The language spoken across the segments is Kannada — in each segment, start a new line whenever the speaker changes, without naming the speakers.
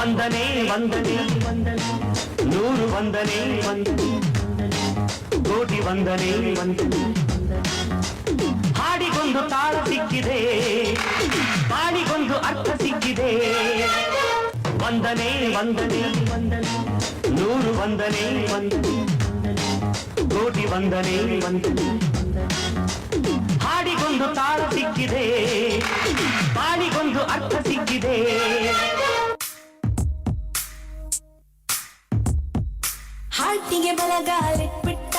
ವಂದನೆ ವಂದನೆ ವಂದನೆ ನೂರು ವಂದನೆ ವಂದನೆ ಕೋಟಿ ವಂದನೆ ವಂದನೆ ಹಾಡಿಗೊಂದು ತಾಳ ಸಿಕ್ಕಿದೆ ಬಾಳಿಗೊಂದು ಅರ್ಥ ಸಿಕ್ಕಿದೆ ವಂದನೆ ವಂದನೆ ವಂದನೆ ನೂರು ವಂದನೆ ವಂದನೆ ಕೋಟಿ ವಂದನೆ ವಂದನೆ ಹಾಡಿಗೊಂದು ತಾಳ ಸಿಕ್ಕಿದೆ ಬಾಳಿಗೊಂದು ಅರ್ಥ ಸಿಕ್ಕಿದೆ
ಹಾಟಿಗೆ ಬಲಗಾಲಿಟ್ಬಿಟ್ಟ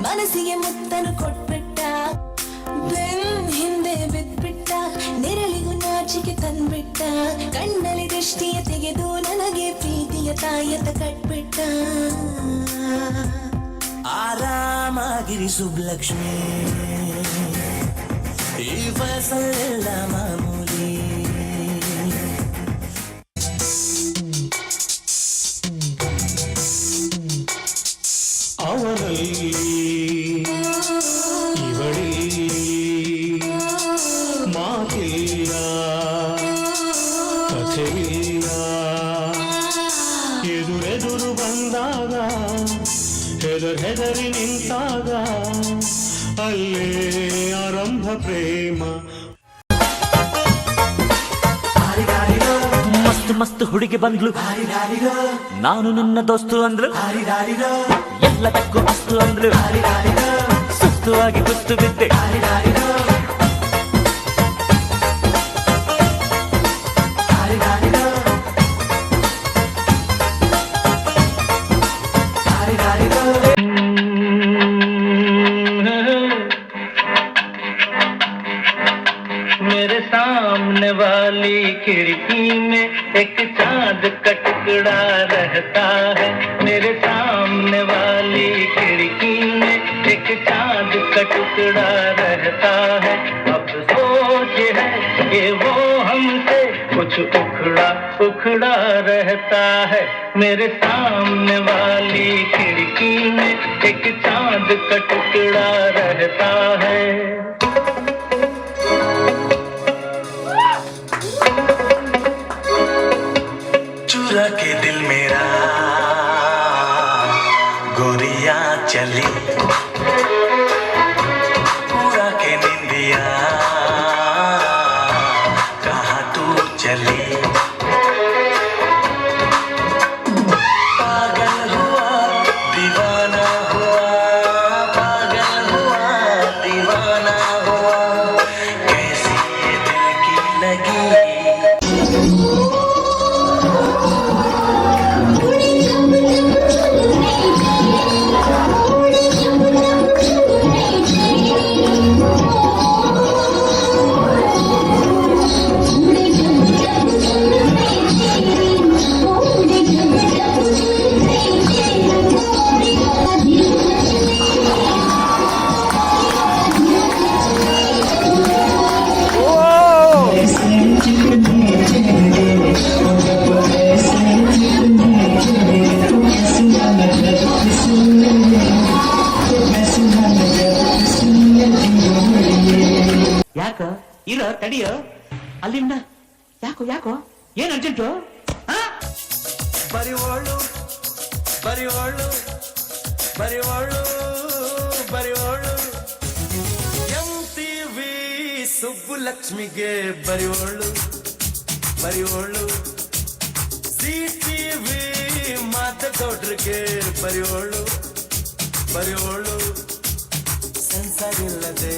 ಮನಸ್ಸಿಗೆ ಮುತ್ತನು ಕೊಟ್ಬಿಟ್ಟ ಬೆನ್ ಹಿಂದೆ ಬಿದ್ಬಿಟ್ಟ ನೆರಳಿಗೂ ನಾಚಿಕೆ ತಂದ್ಬಿಟ್ಟ ಕಣ್ಣಲ್ಲಿ ದೃಷ್ಟಿಯ ತೆಗೆದು ನನಗೆ ಪ್ರೀತಿಯ ತಾಯತ ಕಟ್ಬಿಟ್ಟ
ಆರಾಮಾಗಿರಿ ಸುಬ್ಲಕ್ಷ್ಮಿ ಈ ವಯಸ್ಸೆಲ್ಲ ಮಾಮೂಲಿ
ಅವರಲ್ಲಿ ಇವಳಿ ಮಾತಿಲ್ಲ ಕಥೆಯಿಲ್ಲ ಎದುರೆದುರು ಬಂದಾಗ ಹೆದರಿ ನಿಂತಾಗ ಅಲ್ಲೇ ಆರಂಭ ಪ್ರೇಮ
ಮಸ್ತ್ ಮಸ್ತ್ ಹುಡುಗಿ ಬಂದ್ಲು ನಾನು ನಿನ್ನ ದೋಸ್ತು ಅಂದ್ರು ಎಲ್ಲದಕ್ಕೂ ಅಸ್ತು ಅಂದ್ರು ಸುಸ್ತು ಆಗಿ ಕುಸ್ತು ಬಿದ್ದೆ
मेरे सामने वाली खिड़की में एक चांद का टुकड़ा रहता है मेरे सामने वाली खिड़की में एक चांद का टुकड़ा रहता है अब सोच है कि वो हमसे कुछ उखड़ा उखड़ा रहता है मेरे सामने वाली खिड़की में एक चांद का टुकड़ा रहता है
चुरा के दिल मेरा गोरिया चली पूरा के निंदिया कहाँ तू चली पागल हुआ दीवाना हुआ पागल हुआ दीवाना हुआ कैसी ये दिल की लगी
ಯಾಕ ಇರ ತಡಿಯ ಅಲ್ಲಿಂದ ಯಾಕೋ ಯಾಕೋ ಏನ್ ಅರ್ಜೆಂಟು
ಬರಿವೋಳು ಬರಿವೋಳು ಬರಿವೋಳು ಬರಿವೋಳು MTV ಸುಬ್ಬುಲಕ್ಷ್ಮಿಗೆ ಬರಿವೋಳು ಬರಿವೋಳು CTV ಮಾತಗೌಡ್ರಿಗೆ ಬರಿವೋಳು ಬರಿವೋಳು ಸೆನ್ಸರ್ ಇಲ್ಲದೆ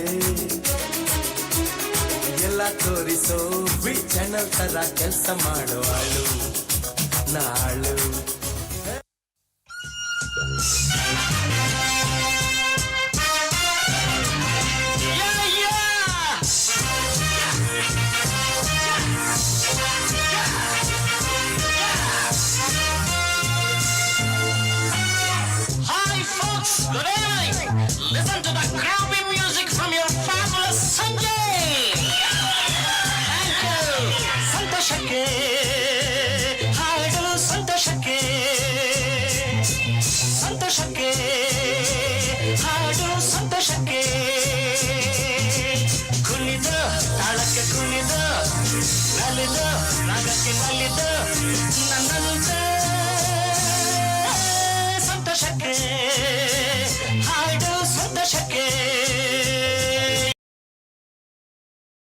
ಎಲ್ಲ ತೋರಿಸೋ ಬಿ ಚಾನಲ್ ತರ ಕೆಲಸ ಮಾಡುವಾಳು ನಾಳು
Hi folks, good evening. Listen to the crowd